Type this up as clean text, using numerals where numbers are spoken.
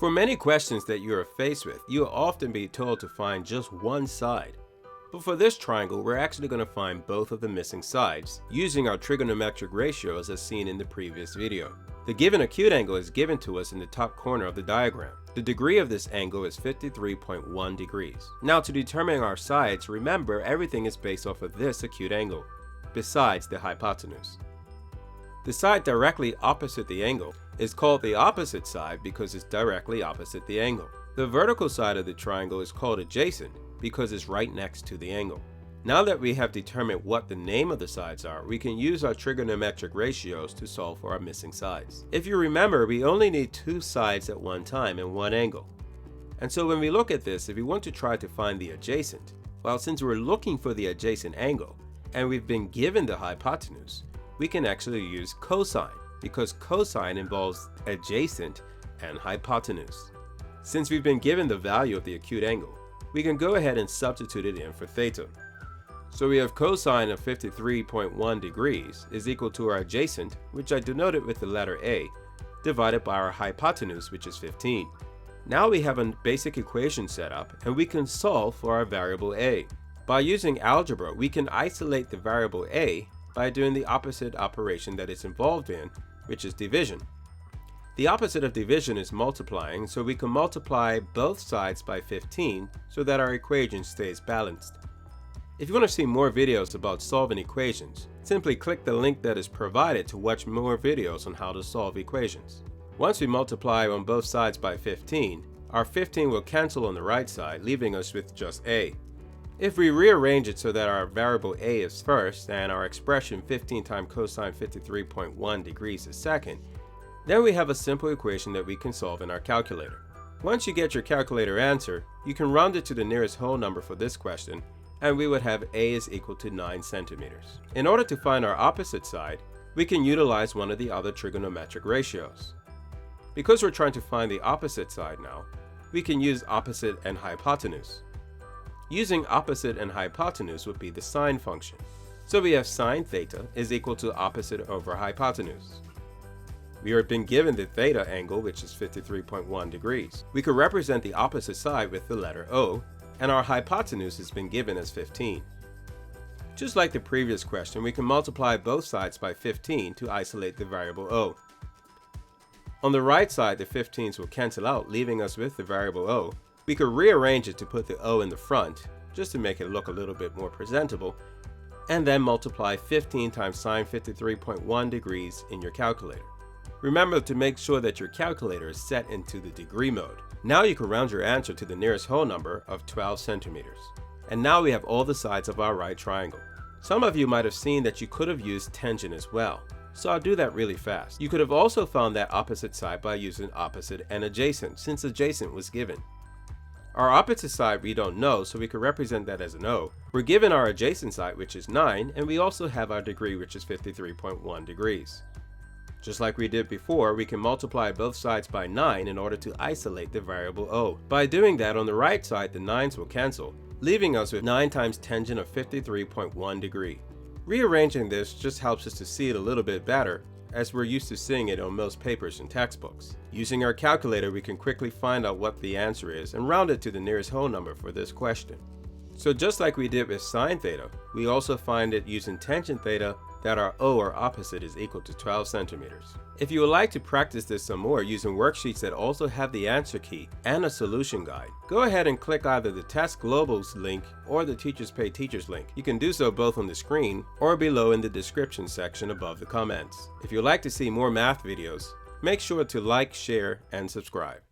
For many questions that you are faced with, you will often be told to find just one side. But for this triangle, we're actually going to find both of the missing sides using our trigonometric ratios as seen in the previous video. The given acute angle is given to us in the top corner of the diagram. The degree of this angle is 53.1 degrees. Now to determine our sides, remember everything is based off of this acute angle, besides the hypotenuse. The side directly opposite the angle is called the opposite side because it's directly opposite the angle. The vertical side of the triangle is called adjacent because it's right next to the angle. Now that we have determined what the name of the sides are, we can use our trigonometric ratios to solve for our missing sides. If you remember, we only need two sides at one time and one angle. And so when we look at this, if we want to try to find the adjacent, well, since we're looking for the adjacent angle and we've been given the hypotenuse, we can actually use cosine because cosine involves adjacent and hypotenuse. Since we've been given the value of the acute angle, we can go ahead and substitute it in for theta. So we have cosine of 53.1 degrees is equal to our adjacent, which I denoted with the letter A, divided by our hypotenuse, which is 15. Now we have a basic equation set up and we can solve for our variable A. By using algebra, we can isolate the variable A by doing the opposite operation that it's involved in, which is division. The opposite of division is multiplying, so we can multiply both sides by 15 so that our equation stays balanced. If you want to see more videos about solving equations, simply click the link that is provided to watch more videos on how to solve equations. Once we multiply on both sides by 15, our 15 will cancel on the right side, leaving us with just A. If we rearrange it so that our variable A is first and our expression 15 times cosine 53.1 degrees is second, then we have a simple equation that we can solve in our calculator. Once you get your calculator answer, you can round it to the nearest whole number for this question, and we would have A is equal to 9 centimeters. In order to find our opposite side, we can utilize one of the other trigonometric ratios. Because we're trying to find the opposite side now, we can use opposite and hypotenuse. Using opposite and hypotenuse would be the sine function. So we have sine theta is equal to opposite over hypotenuse. We have been given the theta angle, which is 53.1 degrees. We could represent the opposite side with the letter O, and our hypotenuse has been given as 15. Just like the previous question, we can multiply both sides by 15 to isolate the variable O. On the right side, the 15s will cancel out, leaving us with the variable O. We could rearrange it to put the O in the front, just to make it look a little bit more presentable, and then multiply 15 times sine 53.1 degrees in your calculator. Remember to make sure that your calculator is set into the degree mode. Now you can round your answer to the nearest whole number of 12 centimeters. And now we have all the sides of our right triangle. Some of you might have seen that you could have used tangent as well, so I'll do that really fast. You could have also found that opposite side by using opposite and adjacent, since adjacent was given. Our opposite side we don't know, so we could represent that as an O. We're given our adjacent side, which is 9, and we also have our degree, which is 53.1 degrees. Just like we did before, we can multiply both sides by 9 in order to isolate the variable O. By doing that, on the right side, the 9s will cancel, leaving us with 9 times tangent of 53.1 degree. Rearranging this just helps us to see it a little bit better, as we're used to seeing it on most papers and textbooks. Using our calculator, we can quickly find out what the answer is and round it to the nearest whole number for this question. So just like we did with sine theta, we also find it using tangent theta that our O, or opposite, is equal to 12 centimeters. If you would like to practice this some more using worksheets that also have the answer key and a solution guide, go ahead and click either the Test Globals link or the Teachers Pay Teachers link. You can do so both on the screen or below in the description section above the comments. If you'd like to see more math videos, make sure to like, share, and subscribe.